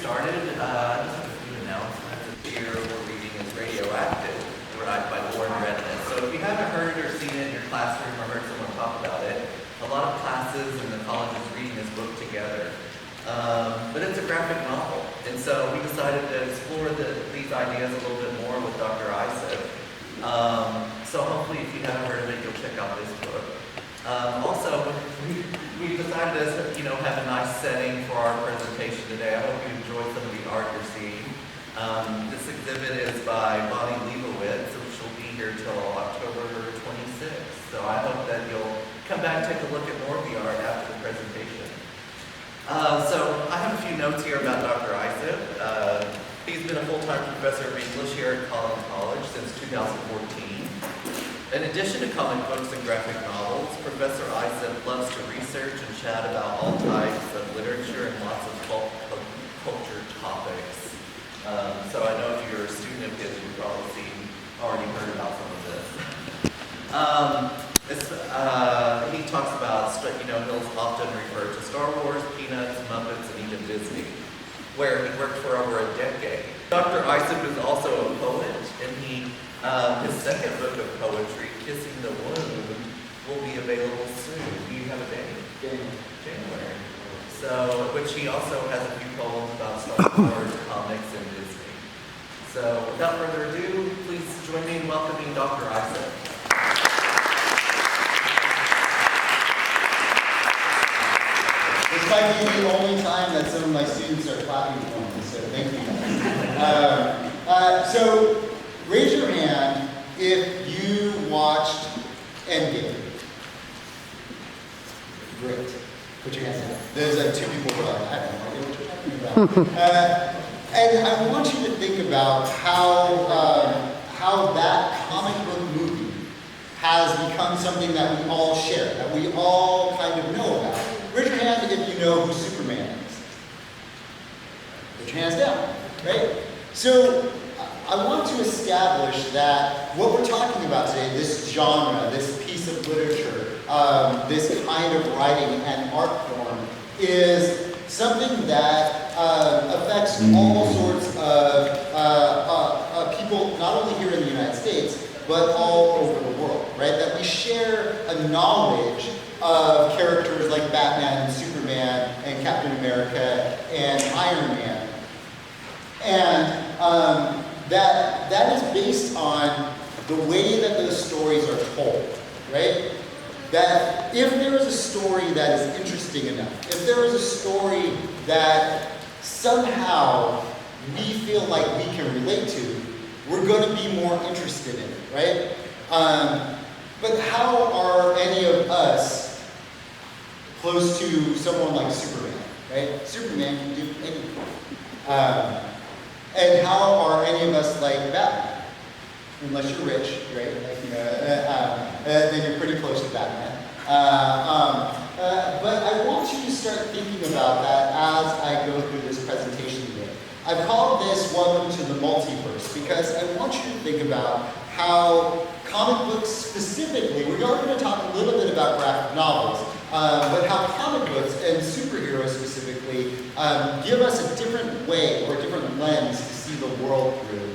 started, just a few announcements. Here we're reading is Radioactive, by Warren Redness. So if you haven't heard or seen it in your classroom or heard someone talk about it, a lot of classes in the college is reading this book together. But it's a graphic novel, and so we decided to explore these ideas a little bit more with Dr. Isip. So hopefully if you haven't heard of it, you'll check out this book. Also, we decided to have a nice setting for our presentation today. I hope you enjoyed some of the art you're seeing. This exhibit is by Bonnie Leibowitz, which will be here till October 26th. So I hope that you'll come back and take a look at more of the art after the presentation. So I have a few notes here about Dr. Isip. He's been a full-time professor of English here at Collin College since 2014. In addition to comic books and graphic novels, Professor Isip loves to research and chat about all types of literature and lots of pop culture topics. So I know if you're a student of his, you've probably already heard about some of this. He talks about, he'll often refer to Star Wars, Peanuts, Muppets, and even Disney, where he worked for over a decade. Dr. Isip is also a poet, and his second book of poetry, Kissing the Wound, will be available soon. Do you have a date? January. So, which he also has a few poems about Star Wars, comics, and Disney. So, without further ado, please join me in welcoming Dr. Isip. This might be the only time that some of my students are clapping for me, so thank you guys. So, raise your hand if you watched Endgame. Great. Put your hands down. There's like two people who are like, I have no idea what you're talking about. And I want you to think about how that comic book movie has become something that we all share, that we all kind of know about. Raise your hand if you know who Superman is. Put your hands down, right? So I want to establish that what we're talking about today, this genre, this piece of literature, this kind of writing and art form, is something that affects all sorts of people, not only here in the United States, but all over the world, right? That we share a knowledge of characters like Batman and Superman and Captain America and Iron Man. And that is based on the way that those stories are told, right? That if there is a story that is interesting enough, if there is a story that somehow we feel like we can relate to, we're going to be more interested in it, right? But how are any of us close to someone like Superman, right? Superman can do anything. And how are any of us like Batman? Unless you're rich, right? Then you're pretty close to Batman. But I want you to start thinking about that as I go through this presentation today. I've called this Welcome to the Multiverse because I want you to think about how comic books specifically, we're going to talk a little bit about graphic novels, but how comic books and superheroes specifically give us a different way or a different lens to see the world through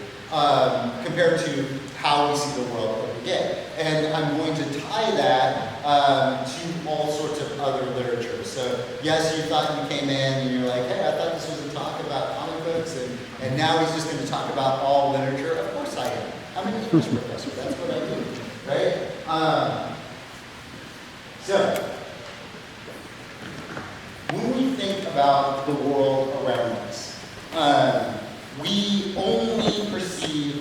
compared to how we see the world every day. And I'm going to tie that to all sorts of other literature. So yes, you thought you came in and you're like, hey, I thought this was a talk about comic books, and now he's just going to talk about all literature. Of course I am. I'm an English professor. That's what I do, right? So when we think about the world around us, we only perceive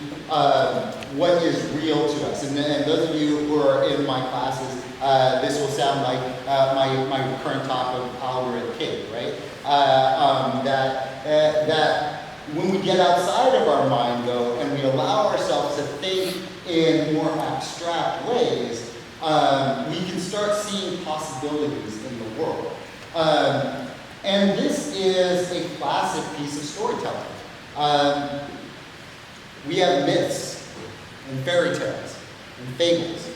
what is real to us. And those of you who are in my classes, this will sound like my current talk of how we're a kid, right? That when we get outside of our mind, though, and we allow ourselves to think in more abstract ways, we can start seeing possibilities in the world. And this is a classic piece of storytelling. We have myths and fairy tales and fables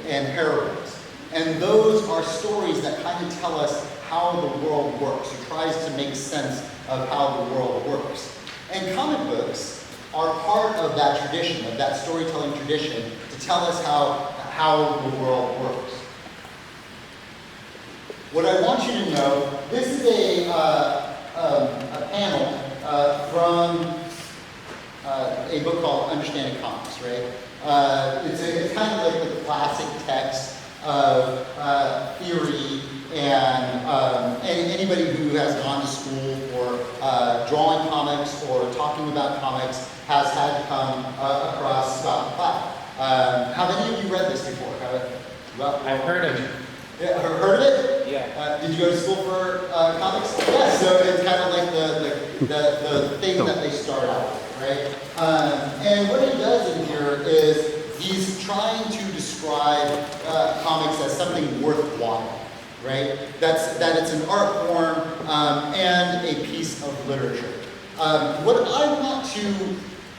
and parables. And those are stories that kind of tell us how the world works, or tries to make sense of how the world works. And comic books are part of that tradition, of that storytelling tradition, to tell us how the world works. What I want you to know, this is a panel from a book called Understanding Comics, right? It's kind of like the classic text of theory, and anybody who has gone to school for drawing comics or talking about comics has had to come across Scott McCloud. Have any of you read this before? I've heard of it. Yeah, heard of it? Yeah. Did you go to school for comics? Yeah, so it's kind of like the thing that they start out with, right? And what he does in here is he's trying to describe comics as something worthwhile, right? That it's an art form and a piece of literature. What I want to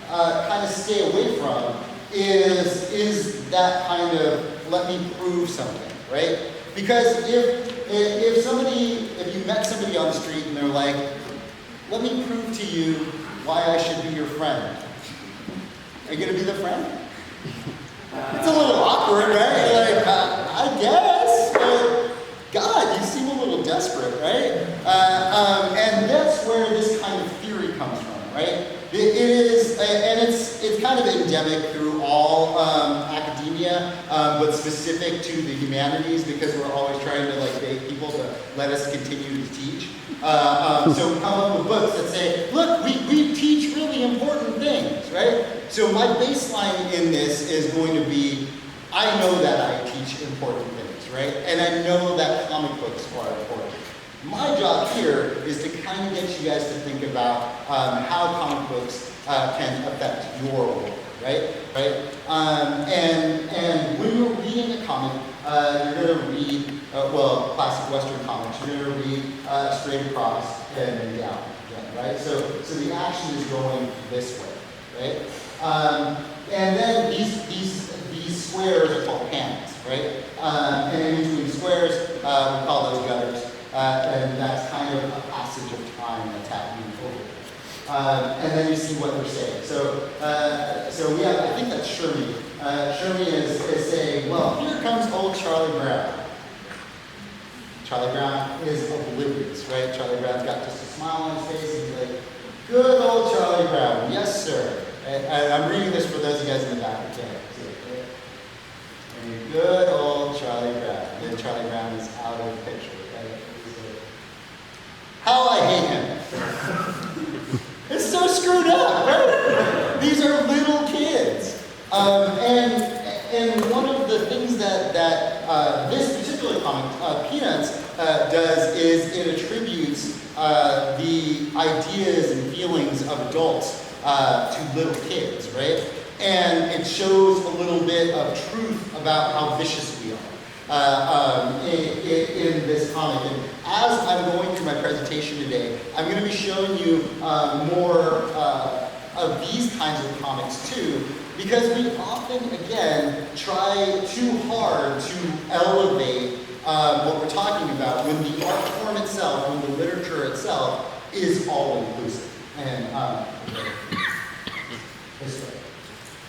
kind of stay away from is that kind of let me prove something, right? Because if you met somebody on the street and they're like, let me prove to you why I should be your friend. Are you going to be the friend? It's a little awkward, right? Like, I guess, but God, you seem a little desperate, right? And that's where this kind of theory comes from, right? It is, and it's kind of endemic through all academia, but specific to the humanities because we're always trying to like beg people to let us continue to teach. So we come up with books that say, look, we teach really important things, right? So my baseline in this is going to be, I know that I teach important things, right? And I know that comic books are important. My job here is to kind of get you guys to think about how comic books can affect your world, right? And when you're reading a comic, you're going to read, classic Western comics, you're going to read straight across and then down, right? So the action is going this way, right? And then these squares are called panels, right? And in between squares, we call those gutters. And that's kind of a passage of time that's happening over there. And then you see what they're saying. So we have, I think that's Shermy. Shermy is saying, well, here comes old Charlie Brown. Charlie Brown is oblivious, right? Charlie Brown's got just a smile on his face, and he's like, good old Charlie Brown, yes sir. And I'm reading this for those of you guys in the back, okay? And good old Charlie Brown. Then Charlie Brown is out of the picture. How I hate him. It's so screwed up, right? These are little kids. And one of the things that this particular comic, Peanuts, does is it attributes the ideas and feelings of adults to little kids, right? And it shows a little bit of truth about how vicious we are. In this comic. And as I'm going through my presentation today, I'm going to be showing you more of these kinds of comics too, because we often, again, try too hard to elevate what we're talking about when the art form itself, when the literature itself is all inclusive. And this way.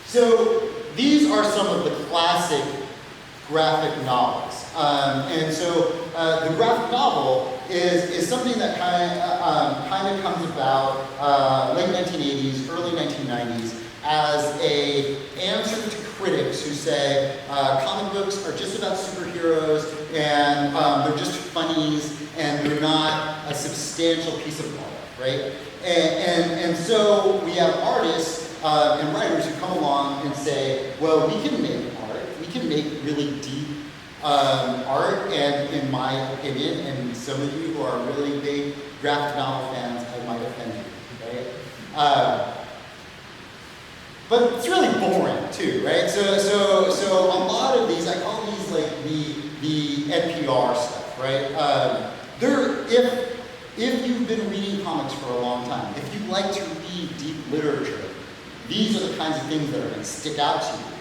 So these are some of the classic graphic novels. And so the graphic novel is something that kind of comes about late 1980s, early 1990s as an answer to critics who say comic books are just about superheroes and they're just funnies and they're not a substantial piece of art, right? And so we have artists and writers who come along and say, well, we can make art, we can make really deep art, and in my opinion, and some of you who are really big graphic novel fans, I might offend you, right? But it's really boring too, right? So a lot of these, I call these like the NPR stuff, right? If you've been reading comics for a long time, if you like to read deep literature, these are the kinds of things that are going to stick out to you.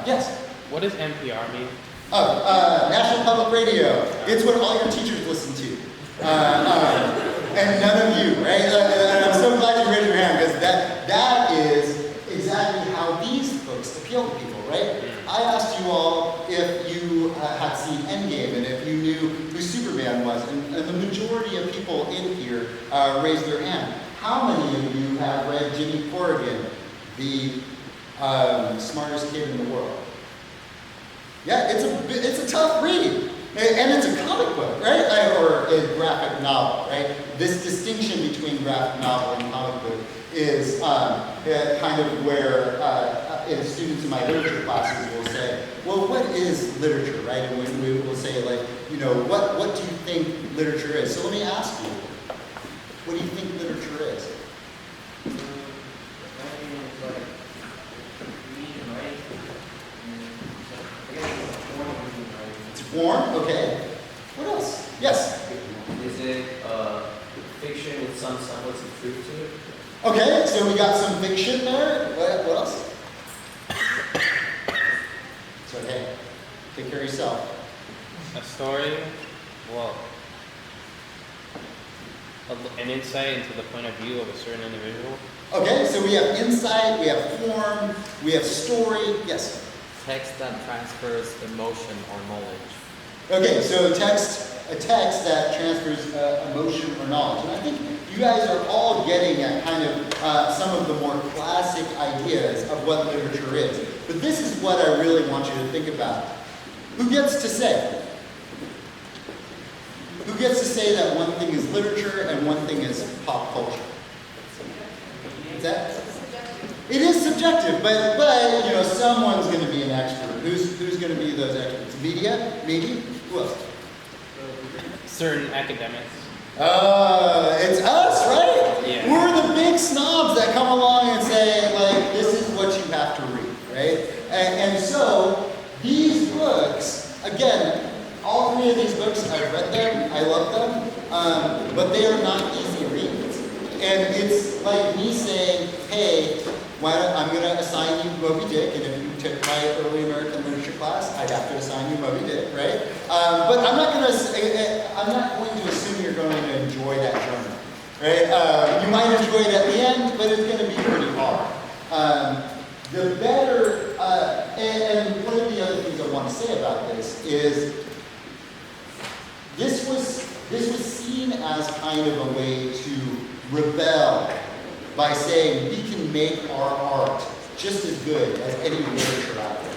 Yes? What does NPR mean? National Public Radio. It's what all your teachers listen to. And none of you, right? And I'm so glad you raised your hand because killed people, right? I asked you all if you had seen Endgame and if you knew who Superman was, and the majority of people in here raised their hand. How many of you have read Jimmy Corrigan, the smartest kid in the world? Yeah, it's a tough read. And it's a comic book, right? Or a graphic novel, right? This distinction between graphic novel and comic book is kind of where students in my literature classes will say, well, what is literature, right? And we will say, like, you know, what do you think literature is? So let me ask you, what do you think literature is? Form, okay. What else? Yes? Is it fiction with some semblance of truth to it? Okay, so we got some fiction there. What else? It's okay. Take care of yourself. A story, well, an insight into the point of view of a certain individual. Okay, so we have insight, we have form, we have story. Yes? Text that transfers emotion or knowledge. Okay, so a text that transfers emotion or knowledge. And I think you guys are all getting at kind of some of the more classic ideas of what literature is. But this is what I really want you to think about. Who gets to say? Who gets to say that one thing is literature and one thing is pop culture? Is that? It is subjective, but you know, someone's going to be an expert. Who's going to be those experts? Media, maybe. Who else? Certain academics. It's us, right? Yeah. We're the big snobs that come along and say, like, this is what you have to read, right? And so these books, again, all three of these books, I've read them, I love them, but they are not easy reads. And it's like me saying, hey, I'm going to assign you Moby Dick, and if you took my early American literature class, I'd have to assign you Moby Dick, right? But I'm not going to assume you're going to enjoy that journey, right? You might enjoy it at the end, but it's going to be pretty hard. The better, and one of the other things I want to say about this is, this was seen as kind of a way to rebel by saying we can make our art just as good as any literature out there.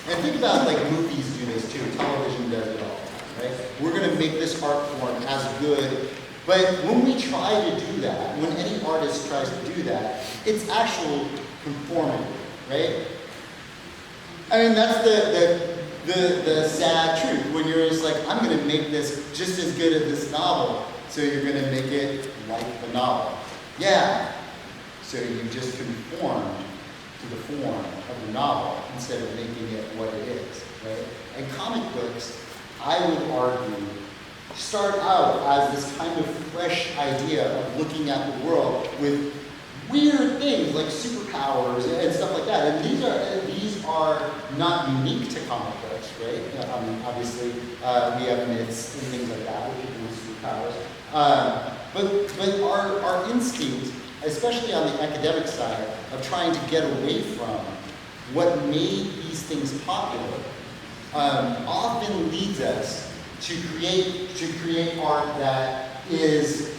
And think about, like, movies do this too, television does it all the time, right? We're going to make this art form as good. But when we try to do that, when any artist tries to do that, it's actual conformity, right? I mean, that's the sad truth. When you're just like, I'm going to make this just as good as this novel, so you're going to make it like the novel. Yeah. So you just conformed to the form of the novel instead of making it what it is, right? And comic books, I would argue, start out as this kind of fresh idea of looking at the world with weird things like superpowers and stuff like that. And these are not unique to comic books, right? Obviously, we have myths and things like that with people with superpowers. But our instinct, especially on the academic side, of trying to get away from what made these things popular, often leads us to create art that is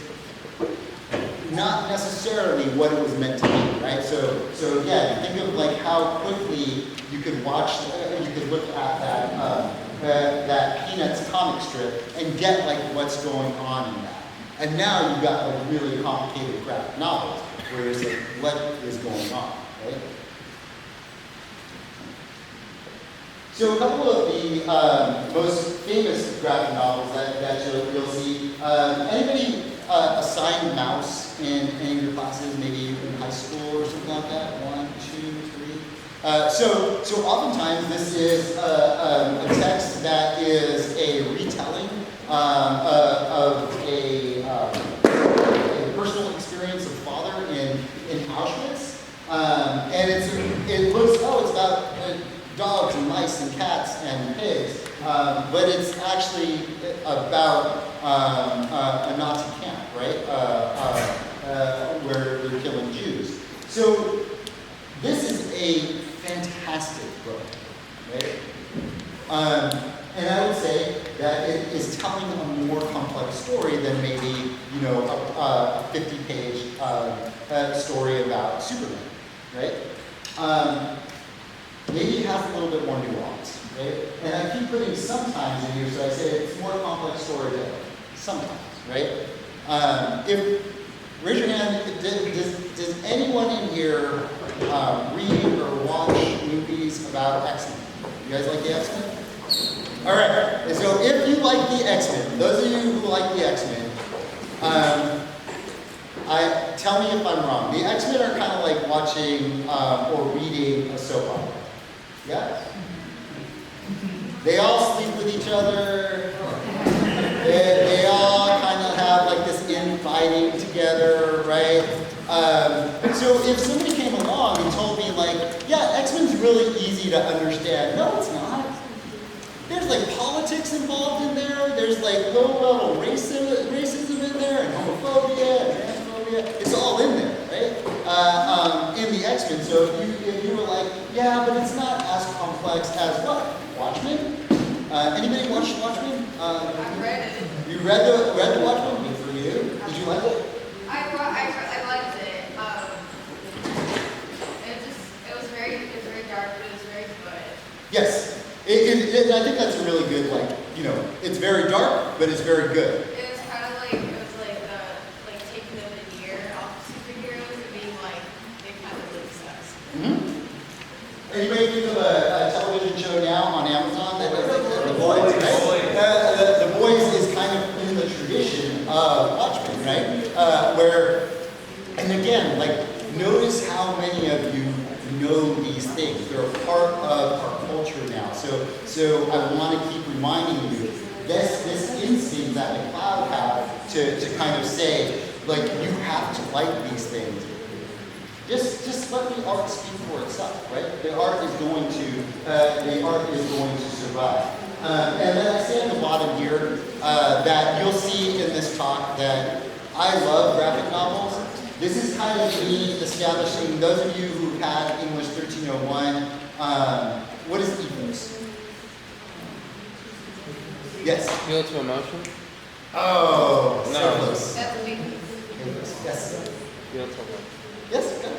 not necessarily what it was meant to be, right? So again, think of like how quickly you could look at that Peanuts comic strip and get like what's going on in that. And now you've got like really complicated graphic novels where it's like, what is going on, right? So a couple of the most famous graphic novels that you'll see. Anybody assigned mouse in your classes, maybe in high school or something like that? 1, 2, 3. So oftentimes this is a text that is a retelling of a personal experience of father in Auschwitz, and it's about dogs and mice and cats and pigs, but it's actually about a Nazi camp, right? Where they're killing Jews. So this is a fantastic book, right? And I would say that it is telling a more complex story than maybe, you know, a 50-page story about Superman, right? Maybe it has a little bit more nuance, right? And I keep putting sometimes in here, so I say it's more complex storytelling. Sometimes, right? Raise your hand, does anyone in here read or watch movies about X-Men? You guys like the X-Men? All right, and so if you like the X-Men, those of you who like the X-Men, tell me if I'm wrong. The X-Men are kind of like watching or reading a soap opera. Yeah? They all sleep with each other. They all kind of have like this infighting together, right? So if somebody came along and told me like, yeah, X-Men's really easy to understand. No, it's not. There's like politics involved in there. There's like low-level racism in there, and homophobia, and transphobia. It's all in there, right? In the X-Men. So if you were like, yeah, but it's not as complex as what? Watchmen? Anybody watch Watchmen? I read it. You read the Watchmen? Good for you. Did you like it? I liked it. It was very dark, but it was very good. Yes. I think that's a really good, like, you know, it's very dark, but it's very good. It was kind of like taking the veneer off of superheroes and being like they kind of really sucks. Mm-hmm. Anybody think of a television show now on Amazon that is like The Boys, right? The Boys is kind of in the tradition of Watchmen, right? Where, and again, like, notice how many of you know these things. They're a part of our culture now. So I want to keep reminding you, this instinct that McLeod had to kind of say, like, you have to like these things. Just let the art speak for itself, right? The art is going to survive. And then I say at the bottom here that you'll see in this talk that I love graphic novels. This is kind of me establishing, those of you who've had English 1301, what is ethos? Yes? Appeal to emotion? Oh, No. so close. That's a big Ethos. Yes. Appeal to emotion. Yes, good.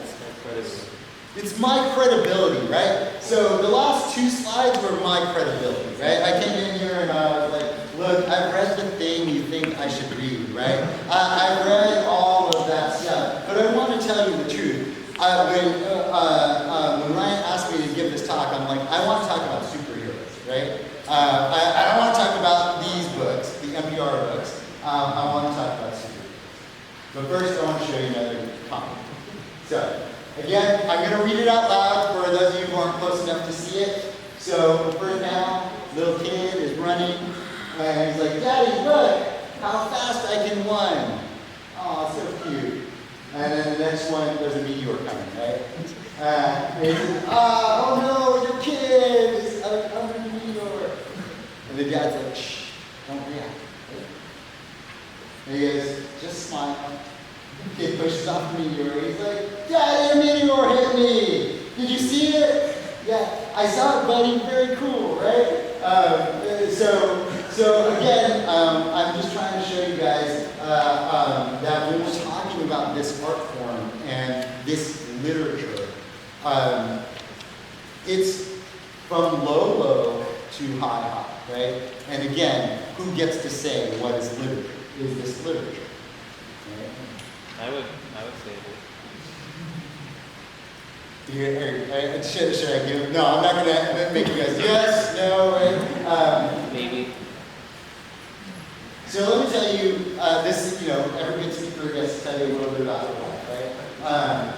It's my credibility, right? So the last two slides were my credibility, right? I came in here and I was like, look, I've read the thing you think I should read, right? I read all of that stuff, but I want to tell you the truth. When Ryan asked me to give this talk, I'm like, I want to talk about superheroes, right? I don't want to talk about these books, the NPR books. I want to talk about superheroes. But first, I want to show you another comic. So, again, I'm going to read it out loud for those of you who aren't close enough to see it. So, first now, little kid is running, and he's like, Daddy, look, how fast I can run. Oh, so cute. And then the next one, there's a meteor coming, right? And he says, oh no, your kid is under the meteor. And the dad's like, shh, don't react. And he goes, just smile. The kid pushes off the meteor. He's like, Daddy, a meteor hit me. Did you see it? Yeah, I saw it, buddy. Very cool, right? So again, I'm just trying to show you guys that when we're talking about this art form and this literature, it's from low to high, right? And again, who gets to say what is literature? Is this literature? Right? I would say Here, should I give? No, I'm not going to make you guys yes, no, right? maybe. So let me tell you, this, you know, every good speaker gets to tell you a little bit about their life, right?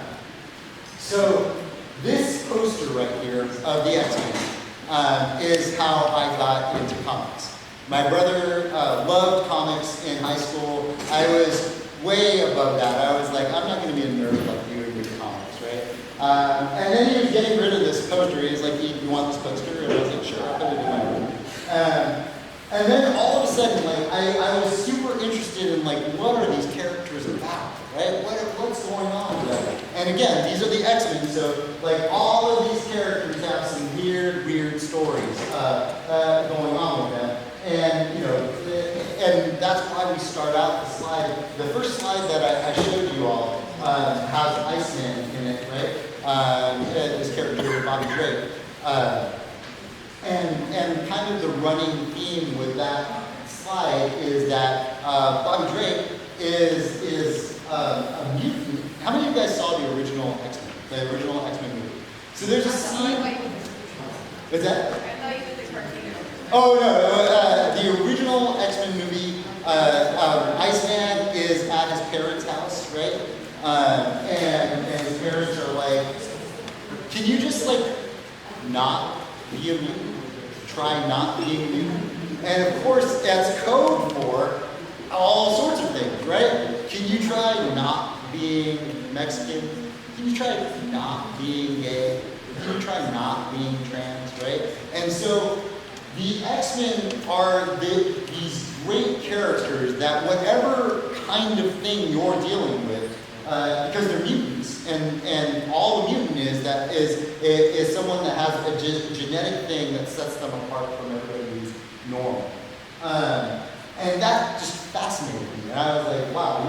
So this poster right here of the X-Men is how I got into comics. My brother loved comics in high school. I was way above that. I was like, I'm not going to be a nerd like you and read comics, right? And then he was getting rid of this poster. He was like, you want this poster? And I was like, sure, I'll put it in my room. And then all of a sudden, like, I was super interested in, like, what are these characters about, right? What's going on with them? And again, these are the X-Men, so like all of these characters have some weird stories going on with them. And you know, and that's why we start out the slide. The first slide that I showed you all has Iceman in it, right? This character, Bobby Drake. And kind of the running theme with that slide is that Bobby Drake is a mutant. How many of you guys saw the original X-Men? The original X-Men movie? So there's a scene. What's that? I thought you meant the cartoon. Oh no, the original X-Men movie, Iceman is at his parents' house, right? And his parents are like, can you just like not be a mutant? Try not being a mutant? And of course, that's code for all sorts of things, right? Can you try not being Mexican? Can you try not being gay? Can you try not being trans, right? And so the X-Men are these great characters that whatever kind of thing you're dealing with, because they're mutants, and all the mutant is someone that has a genetic thing that sets them apart from everybody who's normal. And that just fascinated me. And I was like, wow,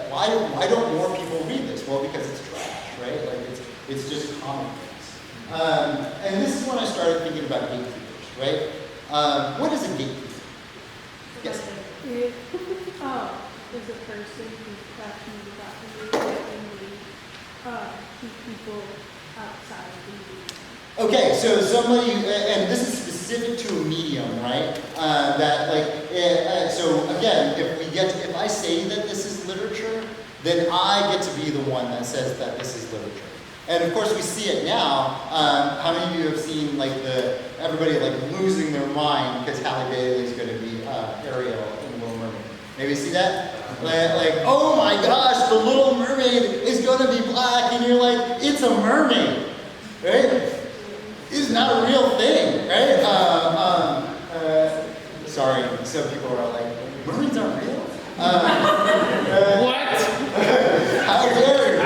why don't more people read this? Well, because it's trash, right? Like it's just comic books. And this is when I started thinking about gatekeepers, right? What is a gatekeeper? Yes. There's a person who's passionate about the movie and they keep people outside the movie. Okay, so somebody, and this is specific to a medium, right? So again, if I say that this is literature, then I get to be the one that says that this is literature. And of course, we see it now. How many of you have seen like everybody like losing their mind because Halle Bailey's going to be Ariel in The Little Mermaid? Maybe see that? Like, oh my gosh, The Little Mermaid is going to be black, and you're like, it's a mermaid, right? It's not a real thing, right? Sorry, some people are like, mermaids aren't real. What? How dare you?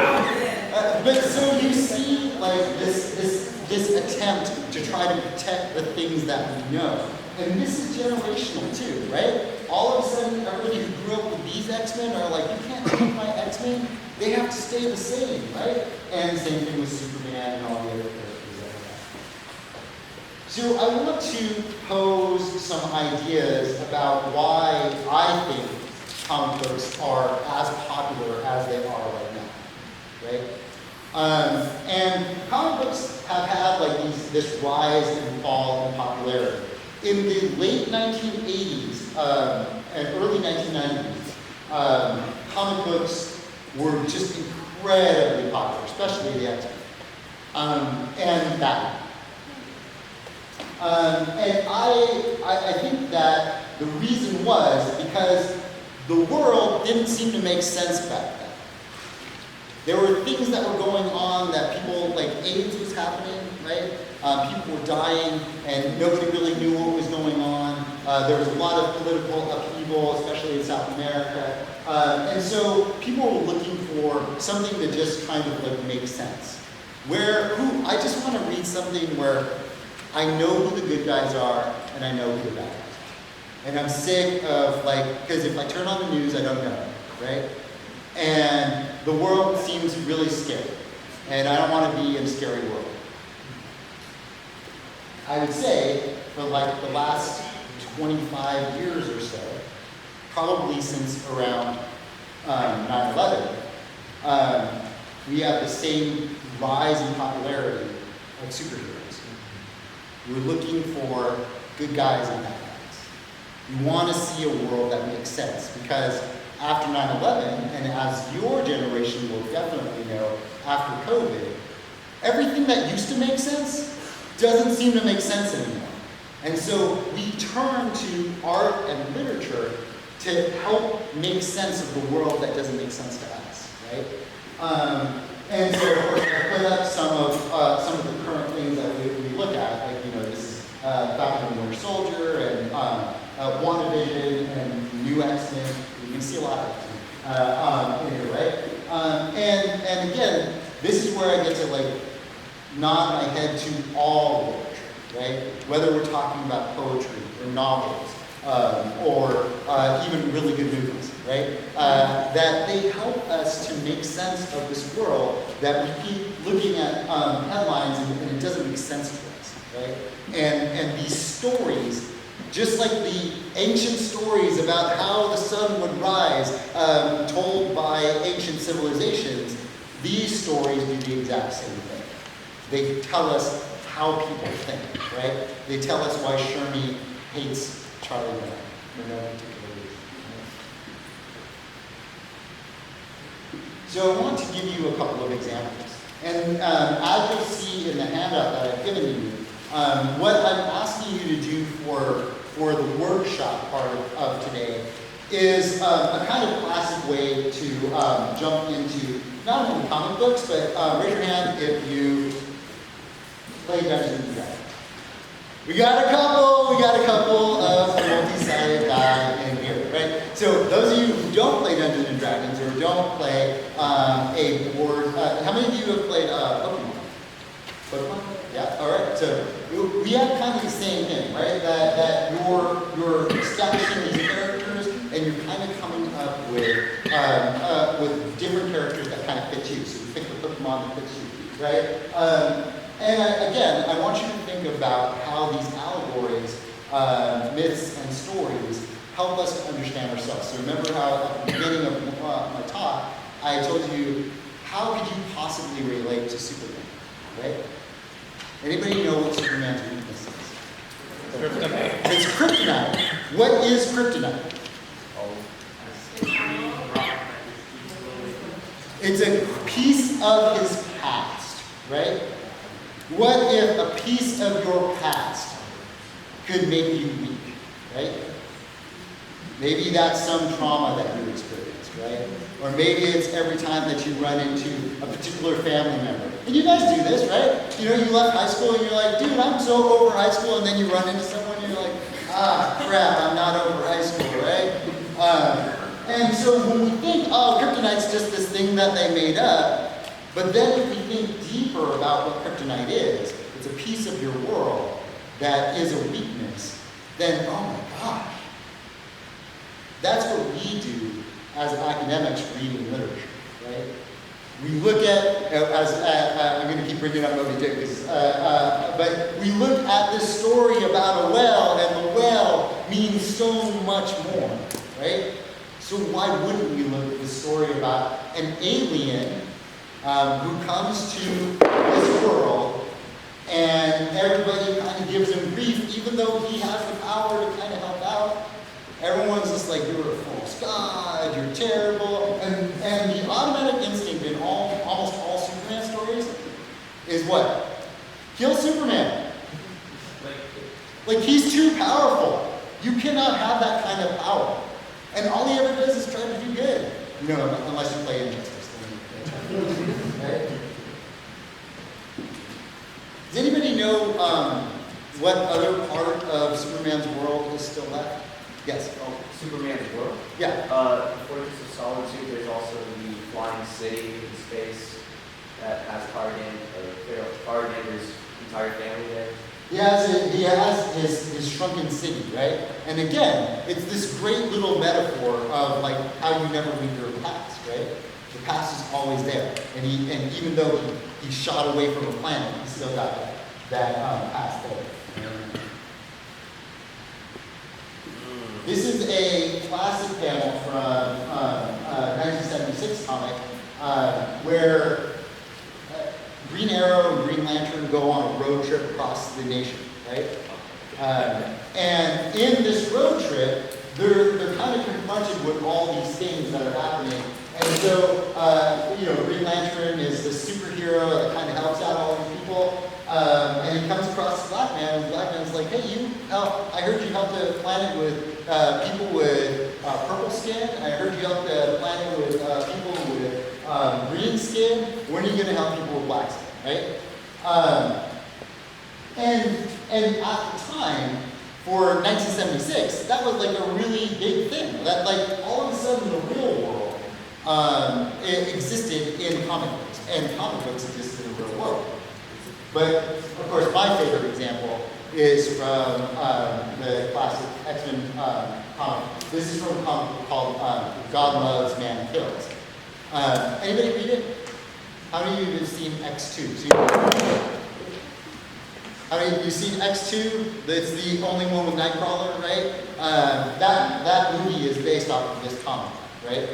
But so you see, like this attempt to try to protect the things that we know, and this is generational too, right? All of a sudden, everybody who grew up with these X-Men are like, you can't change my X-Men; they have to stay the same, right? And same thing with Superman and all the other characters. So I want to pose some ideas about why I think comic books are as popular as they are right now, right? And comic books have had like this rise and fall in popularity. In the late 1980s and early 1990s, comic books were just incredibly popular, especially the X-Men and Batman. And I think that the reason was because the world didn't seem to make sense back then. There were things that were going on that people, like AIDS was happening, right? People were dying and nobody really knew what was going on. There was a lot of political upheaval, especially in South America. And so people were looking for something that just kind of like make sense. I just want to read something where I know who the good guys are, and I know who the bad guys are. And I'm sick of because if I turn on the news, I don't know, right? And the world seems really scary, and I don't want to be in a scary world. I would say for like the last 25 years or so, probably since around 9/11, we have the same rise in popularity of superheroes. We're looking for good guys and bad guys. We want to see a world that makes sense because after 9/11, and as your generation will definitely know after COVID, everything that used to make sense doesn't seem to make sense anymore. And so we turn to art and literature to help make sense of the world that doesn't make sense to us, right? And so, of course, I put up some of the current things that we look at, like this is Falcon and Winter Soldier and WandaVision and New X-Men. You can see a lot of them in here, right? And again, this is where I get to like nod my head to all literature, right? Whether we're talking about poetry or novels, or even really good movies, right? That they help us to make sense of this world that we keep looking at headlines and it doesn't make sense to us, right? And these stories, just like the ancient stories about how the sun would rise, told by ancient civilizations, these stories do the exact same thing. They tell us how people think, right? They tell us why Shermie hates Charlie Brown for no particular reason. So I want to give you a couple of examples. And as you'll see in the handout that I've given you, what I'm asking you to do for the workshop part of today is a kind of classic way to jump into, not only comic books, but raise your hand if you play Dungeons and Dragons. We got a couple of multi-sided die in here, right? So those of you who don't play Dungeons and Dragons or don't play a board, how many of you have played Pokemon? Pokemon? Yeah, all right. So we have kind of the same thing, right? That you're establishing these characters and you're kind of coming up with different characters that kind of fit you. So you pick the Pokemon that fits you, right? And again, I want you to think about how these allegories, myths, and stories help us to understand ourselves. So remember how at the beginning of my talk, I told you, how could you possibly relate to Superman, right? Anybody know what Superman's weakness is? Kryptonite. It's kryptonite. What is kryptonite? It's a piece of his past, right? What if a piece of your past could make you weak, right? Maybe that's some trauma that you experienced, right? Or maybe it's every time that you run into a particular family member. And you guys do this, right? You know, you left high school and you're like, dude, I'm so over high school, and then you run into someone and you're like, ah, crap, I'm not over high school, right? And so when we think, oh, kryptonite's just this thing that they made up, but then if we think deeper about what kryptonite is, it's a piece of your world that is a weakness, then, oh my gosh, that's what we do as academics reading literature, right? We look at, I'm going to keep bringing up Moby Dick, but we look at this story about a whale, and the whale means so much more, right? So why wouldn't we look at the story about an alien who comes to this world, and everybody kind of gives him grief, even though he has the power to kind of help out? Everyone's just like, you're a false god, you're terrible. And the automatic instinct in almost all Superman stories is what? Kill Superman. Like, he's too powerful. You cannot have that kind of power. And all he ever does is try to do good. You know, unless you play Injustice. Right? Does anybody know what other part of Superman's world is still left? Yes. Oh, Superman's world? Yeah. The Fortress of Solitude, there's also the flying city in space that has Cardigan's entire family there. He has his shrunken city, right? And again, it's this great little metaphor of like how you never leave your past, right? The past is always there. And even though he shot away from a planet, he still got that past there. This is a classic panel from 1976 comic where Green Arrow and Green Lantern go on a road trip across the nation, right? And in this road trip, they're kind of confronted with all these things that are happening. And so, Green Lantern is the superhero that kind of helps out all these people. And he comes across Black Man, and Black Man's like, hey, I heard you helped the planet with people with purple skin. I heard you helped the planet with people with green skin. When are you going to help people with black skin, right? And at the time, for 1976, that was like a really big thing. That like all of a sudden the real world it existed in comic books. and comic books exist in the real world. But, of course, my favorite example is from the classic X-Men comic. This is from a comic book called God Loves, Man Kills. Anybody read it? How many of you have seen X2? How many of you have seen X2? It's the only one with Nightcrawler, right? That movie is based off of this comic, right?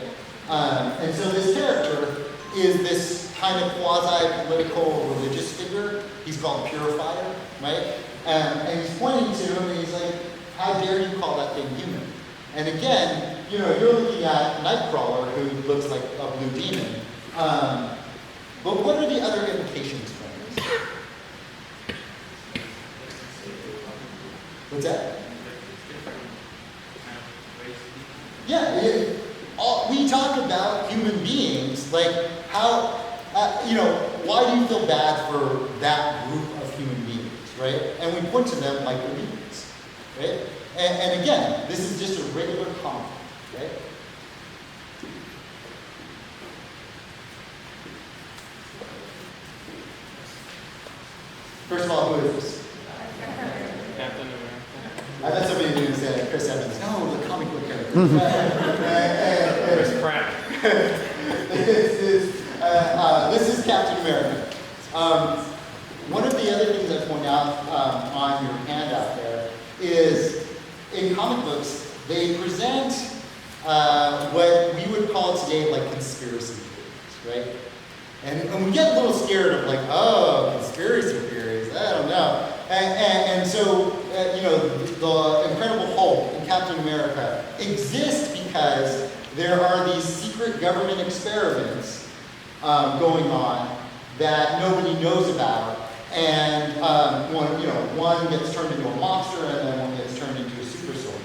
And so this character is this kind of quasi-political religious figure. He's called Purifier, right? And he's pointing to him and he's like, how dare you call that thing human? And again, you know, you're looking at Nightcrawler, who looks like a blue demon. But what are the other implications from this? What's that? Yeah, we talk about human beings, like how, you know, why do you feel bad for that group of human beings, right? And we point to them like they're humans, right? And again, this is just a regular conflict, right? First of all, who is this? Captain America. I bet somebody was going to say Chris Evans. No, the comic book character. Chris Pratt. This is Captain America. One of the other things I point out on your handout there is in comic books, they present what we would call today like conspiracy theories, right? And we get a little scared of like, oh, conspiracy theories, I don't know. And so, you know, the Incredible Hulk and Captain America exist because there are these secret government experiments going on that nobody knows about. And one gets turned into a monster and then one gets turned into a super soldier.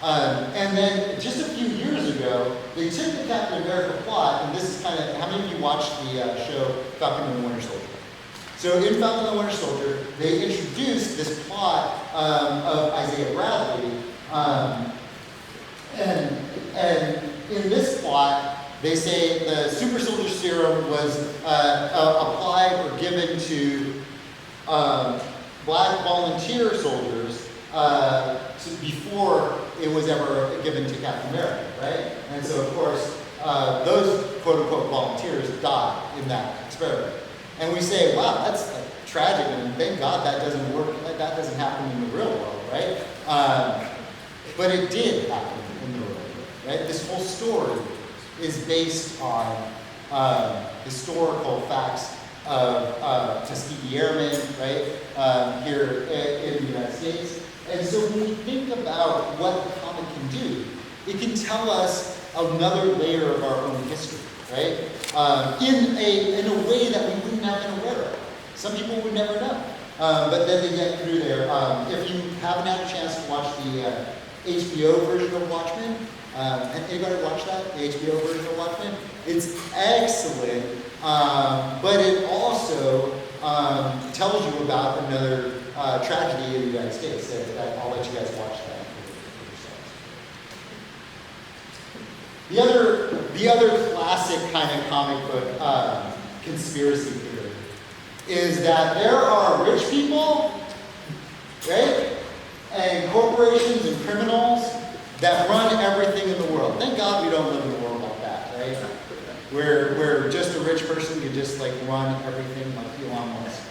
And then just a few years ago, they took the Captain America plot, and this is kind of, how many of you watched the show Falcon and the Winter Soldier? So in Falcon and the Winter Soldier, they introduced this plot of Isaiah Bradley, and in this plot, they say the super soldier serum was applied or given to black volunteer soldiers before it was ever given to Captain America, right? And so, of course, those quote-unquote volunteers died in that experiment. And we say, wow, that's like, tragic, and thank God that doesn't work, that doesn't happen in the real world, right? But it did happen in the real world, right? This whole story is based on historical facts of Tuskegee Airmen, right, here in the United States. And so when we think about what the comic can do, it can tell us another layer of our own history, right? In a way that we wouldn't have been aware of. Some people would never know. But then they get through there. If you haven't had a chance to watch the HBO version of Watchmen, anybody watch that? The HBO version of Watchmen? It's excellent, but it also tells you about another tragedy in the United States. That I'll let you guys watch that for yourselves. The other classic kind of comic book conspiracy theory is that there are rich people, right, and corporations and criminals that run everything in the world. Thank God we don't live in a world like that, right? Where just a rich person could just like run everything like Elon Musk.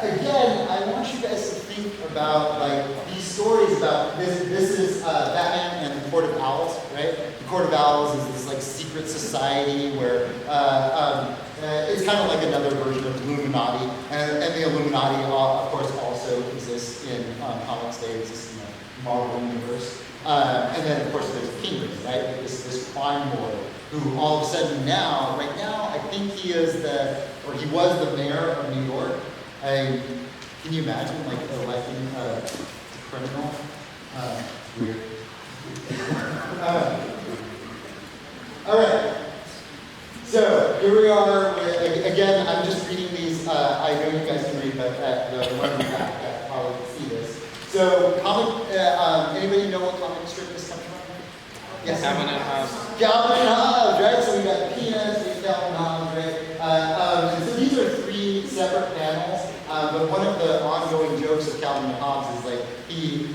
Again, I want you guys to think about like these stories about this. This is Batman and the Court of Owls, right? The Court of Owls is this like secret society where it's kind of like another version of Illuminati, and the Illuminati, of course, also exists in comics. They exist in the Marvel universe, and then of course there's Kingdom, right? This crime lord who all of a sudden right now, I think he was the mayor of New York. Can you imagine, like, electing a criminal? Weird. All right. So here we are. Again, I'm just reading these. I know you guys can read, but the one we got probably can see this. So, anybody know what comic strip this comes from? Yes. Cabinet House. Calvin and Hobbes, right? So we got peanuts, we got Calvin and Hobbes, right? And so these are three separate panels, but one of the ongoing jokes of Calvin and Hobbes is like he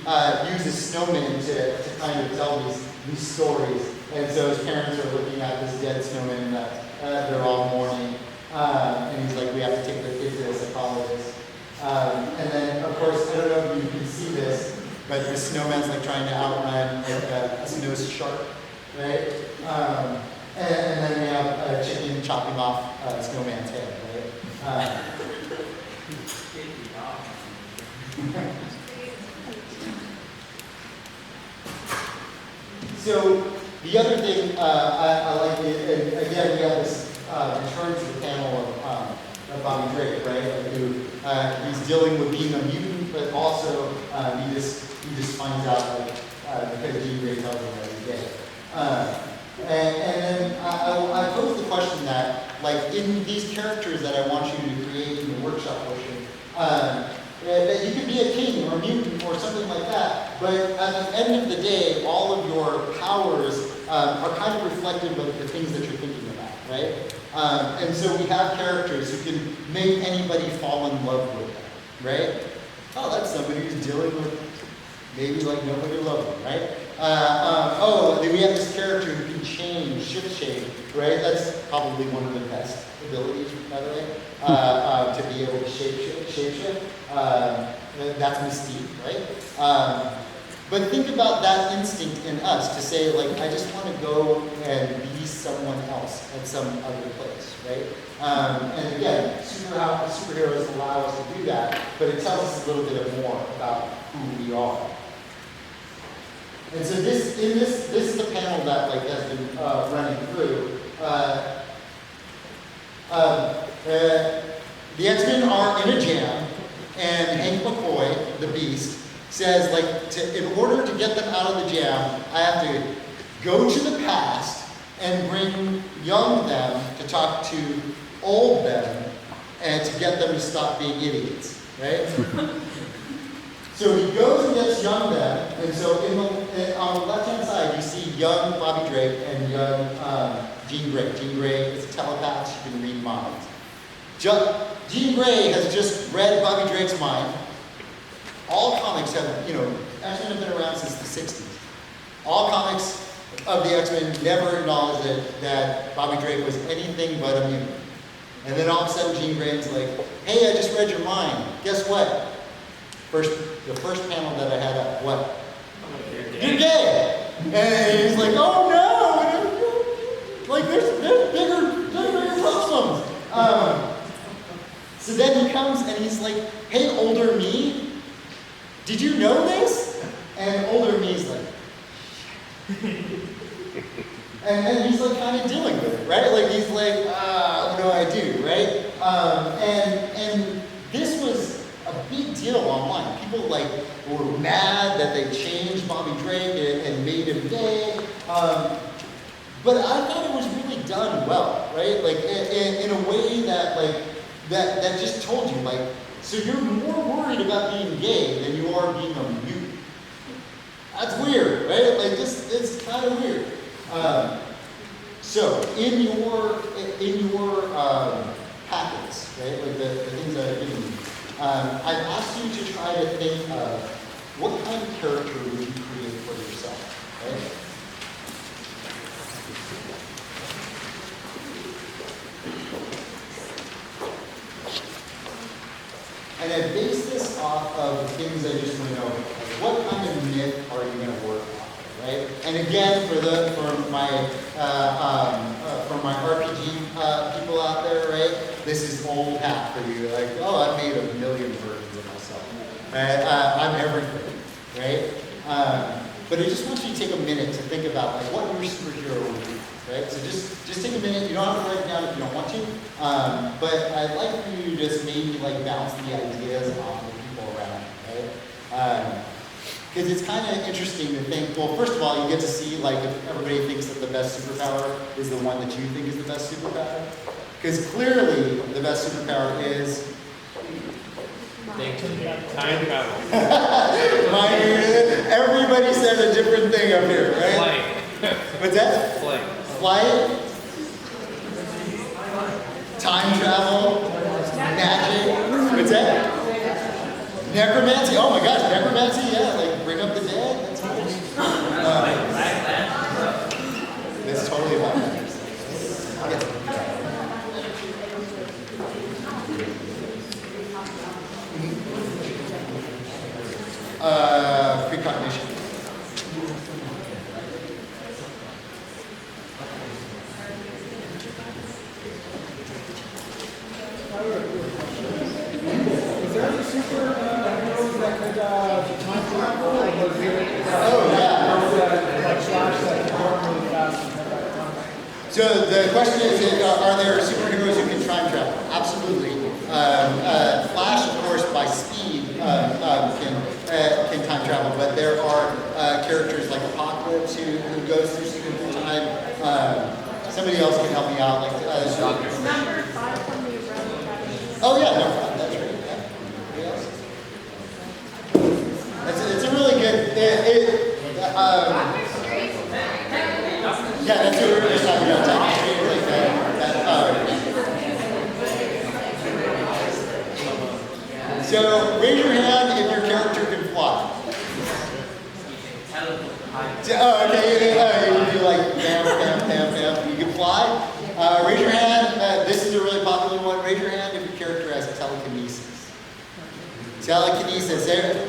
uses snowmen to kind of tell these stories. And so his parents are looking at this dead snowman and they're all mourning. And he's like, we have to take the kid to a psychologist. And then, of course, I don't know if you can see this, but the snowman's like trying to outrun like a snow shark, right? And then we have a chicken chopping off a snowman's head, right? So the other thing I like, and again, we have this return to the panel of Bobby Drake, right? Like who he's dealing with being a mutant, but also he just finds out like because Jean Grey tells him that he's gay. And then I pose the question that like in these characters that I want you to create in the workshop portion, that you could be a king or a mutant or something like that, but at the end of the day, all of your powers are kind of reflective of the things that you're thinking about, right? And so we have characters who can make anybody fall in love with them, right? Oh, that's somebody who's dealing with maybe like nobody loves them, right? Oh, then we have this character who can change, shift shape, right? That's probably one of the best abilities, by the way, to be able to shape shift. That's mystique, right? But think about that instinct in us to say, like, I just want to go and be someone else at some other place, right? And again, superheroes allow us to do that, but it tells us a little bit more about who we are. And so this is the panel that like has been running through. The X-Men are in a jam, and Hank McCoy, the Beast, says like, in order to get them out of the jam, I have to go to the past and bring young them to talk to old them, and to get them to stop being idiots, right? So he goes and gets young them, and so on the left-hand side, you see young Bobby Drake and young Jean Grey. Jean Grey is a telepath, she can read minds. Jean Grey has just read Bobby Drake's mind. All comics have, X-Men have been around since the 60s. All comics of the X-Men never acknowledged that Bobby Drake was anything but a mutant. And then all of a sudden Jean Grey's like, hey, I just read your mind. Guess what? The first panel that I had up, what? You're gay! And he's like, oh no! Like, there's bigger problems. So then he comes and he's like, hey, older me, did you know this? And older me's like, and then he's like kind of dealing with it, right? Like he's like, what do I do, right? And this was a big deal online. People like were mad that they changed Bobby Drake and made him gay. But I thought it was really done well, right? Like in a way that like that just told you like, so you're more worried about being gay than you are being a mutant. That's weird, right? Like it's kind of weird. So in your packets, right? Like the things that I've given you, I've asked you to try to think of what kind of character would you create for yourself, right? And I base this off of the things I just want to know. Like what kind of myth are you going to work on, right? And again, for my RPG people out there, right? This is old hat for you. Like, oh, I've made a million versions of myself. Right? I'm everything, right? But I just want you to take a minute to think about like what your superhero would be. Right? So just take a minute. You don't have to write it down if you don't want to. But I'd like for you to just maybe like bounce the ideas off of the people around you, right? Because it's kind of interesting to think, well, first of all, you get to see like if everybody thinks that the best superpower is the one that you think is the best superpower. Because clearly the best superpower is time travel. Everybody said a different thing up here, right? Flight. What's that? Flight. flight, time travel, magic. What's that? Necromancy. Oh my gosh, necromancy. Yeah, like bring up the dead. That's cool. It's totally about that. Yes. Precognition. Is there any superheroes that could time travel or was it Oh, yeah. like Flash that can run really fast and come back time? So the question is, are there superheroes who can time travel? Absolutely. Flash, of course, by speed can time travel, but there are characters like Apocalypse who goes through time. Somebody else can help me out. Like Number 5 from the Umbrella Academy. oh yeah, no, that's right. Yeah. Anybody else? It's a really good. Yeah, that's what we were just talking about. Tapestry, like that. So raise your hand if your character can fly. Oh, okay. You do like bam, bam, bam, bam. You can fly. Raise your hand. This is a really popular one. Raise your hand if your character has telekinesis. Telekinesis.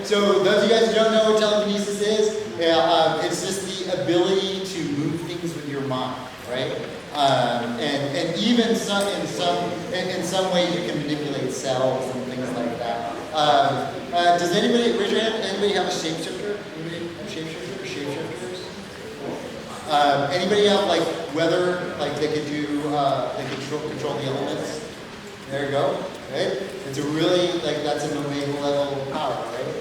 So those of you guys who don't know what telekinesis is, it's just the ability to move things with your mind, right? And even in some ways you can manipulate cells and things like that. Does anybody raise your hand? Anybody have a shapeshifter? Anybody have shapeshifter or shapeshifters? Anybody have like weather? Like they could do? They could control the elements. There you go. Right? It's a really like that's an omega level power, right?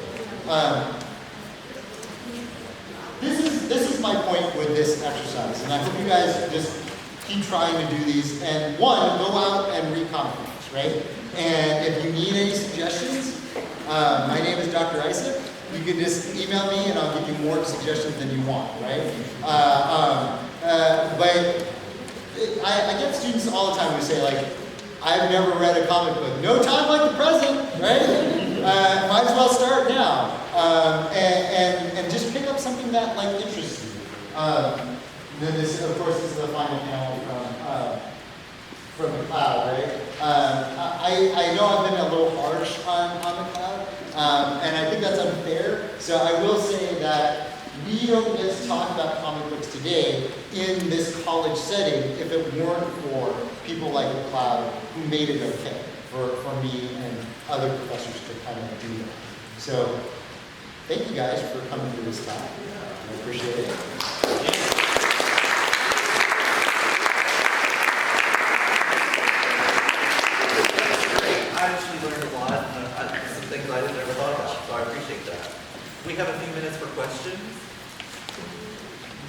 This is my point with this exercise, and I hope you guys just keep trying to do these. And one, go out and read comic books, right? And if you need any suggestions, my name is Dr. Isip. You can just email me, and I'll give you more suggestions than you want, right? But I get students all the time who say like, I've never read a comic book. No time like the present, right? Might as well start now. And just pick up something that like interests you. Then this, of course, this is the final panel from the cloud, right? I know I've been a little harsh on the cloud, and I think that's unfair. So I will say that we don't get to talk about comic books today in this college setting if it weren't for people like the cloud who made it okay for me and other professors to kind of do that. So thank you guys for coming to this talk. I appreciate it. I actually learned a lot, some things I didn't ever thought about, so I appreciate that. We have a few minutes for questions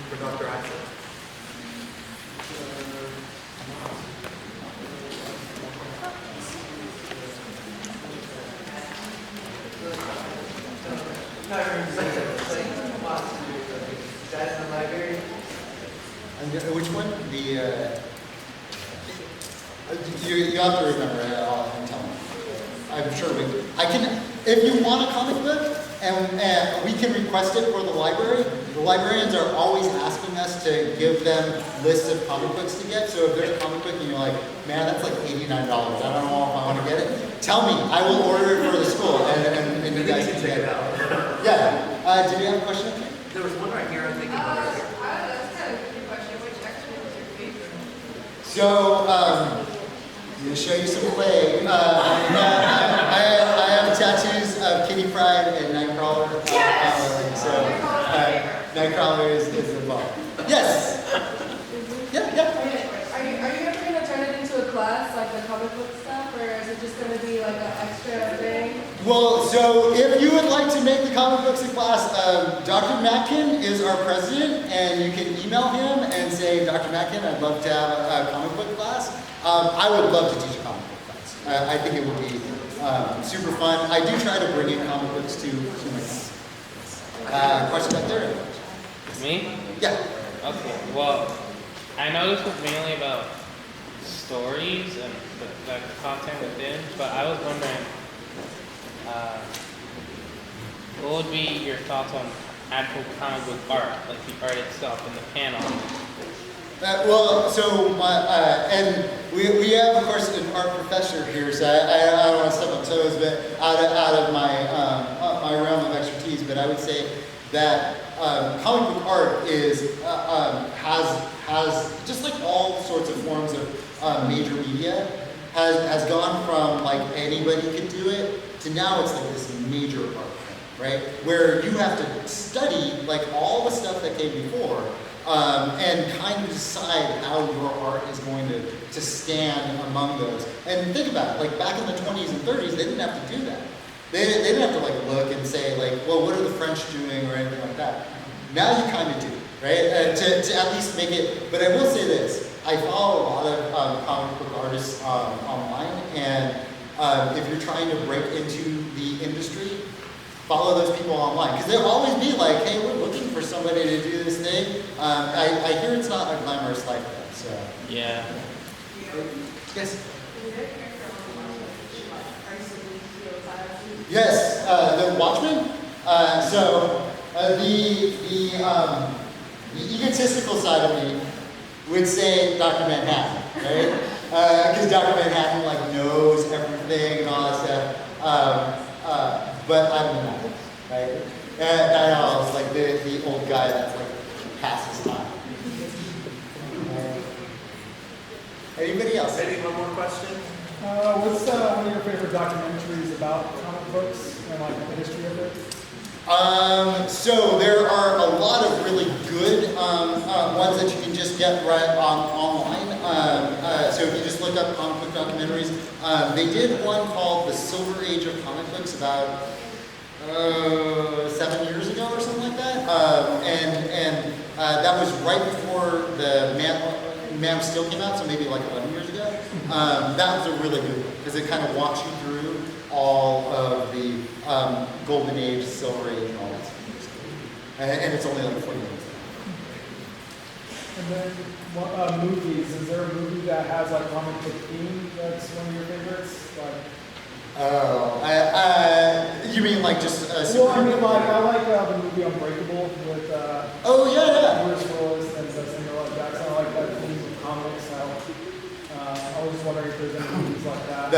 for Dr. Isip. Guys in the library? Which one? You have to remember it all and tell me. I'm sure I can, if you want a comic book, and we can request it for the library. The librarians are always asking us to give them lists of comic books to get. So if there's a comic book and you're like, man, that's like $89. I don't know if I want to get it. Tell me, I will order it for the school, and you guys can check it out. Yeah. Did you have a question? There was one right here, I think. That's kind of a good question. Which X-Men was your favorite? So, I'm going to show you some play. I have tattoos of Kitty Pryde and Nightcrawler. So, Nightcrawler is involved. Yes! Yeah. Are you ever going to turn it into a class, like the comic book stuff, or is it just going to be like an extra thing? Well, so if you would like to make the comic books a class, Dr. Matkin is our president, and you can email him and say, Dr. Matkin, I'd love to have a comic book class. I would love to teach a comic book class. I think it would be super fun. I do try to bring in comic books to my class. Question back there? Me? Yeah. Okay, well, I know this was mainly about stories and the content within, but I was wondering, what would be your thoughts on actual comic book art, like the art itself and the panel? And we have, of course, an art professor here, so I don't want to step on toes, but out of my my realm of expertise. But I would say that comic book art is has just like all sorts of forms of major media has gone from like anybody could do it to now it's like this major art form, right? Where you have to study like all the stuff that came before. And kind of decide how your art is going to stand among those. And think about it, like back in the 20s and 30s, they didn't have to do that. They didn't have to like look and say like, well, what are the French doing or anything like that. Now you kind of do, right? To at least make it, but I will say this, I follow a lot of comic book artists online, and if you're trying to break into the industry, follow those people online, because they'll always be like, hey, we're looking for somebody to do this thing. I hear it's not a glamorous life though, so. Yeah. Yes? Yes, the Watchmen. The egotistical side of me would say Dr. Manhattan, right? Because Dr. Manhattan like knows everything and all that stuff. But I'm not, right? I know, it's like the old guy that's like passes time. Anybody else? Maybe one more question? What's one of your favorite documentaries about comic books and like the history of it? So there are a lot of really good ones that you can just get right online. So if you just look up comic book documentaries, they did one called The Silver Age of Comic Books about 7 years ago or something like that. And that was right before the Man of Steel came out, so maybe like 11 years ago. That was a really good one because it kind of walks you through all of the Golden Age, Silver Age, and all that stuff. And it's only like 40 minutes. And then movies. Is there a movie that has like comic book theme that's one of your favorites? Like, you mean like just well, I mean, like I like the movie Unbreakable with oh yeah. Bruce Willis and Samuel L. Jackson. I like that theme of comics. I was just wondering if there's any movies like that.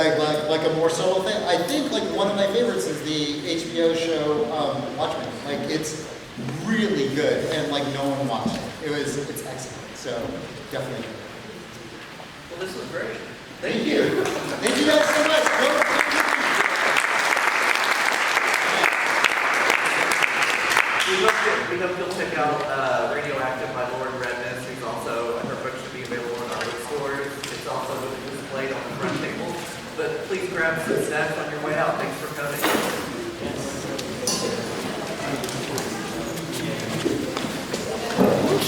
Like a more subtle thing. I think like one of my favorites is the HBO show Watchmen. Like it's really good and like no one watched it. It's excellent. So definitely. Well, this was great. Thank you. Thank you guys so much. We hope you'll check out Radioactive by Lauren Redness, who's also, her book should be available in our bookstores. It's also displayed on the front table. But please grab some snacks on your way out. Thanks for coming.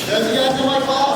Does you guys do my class?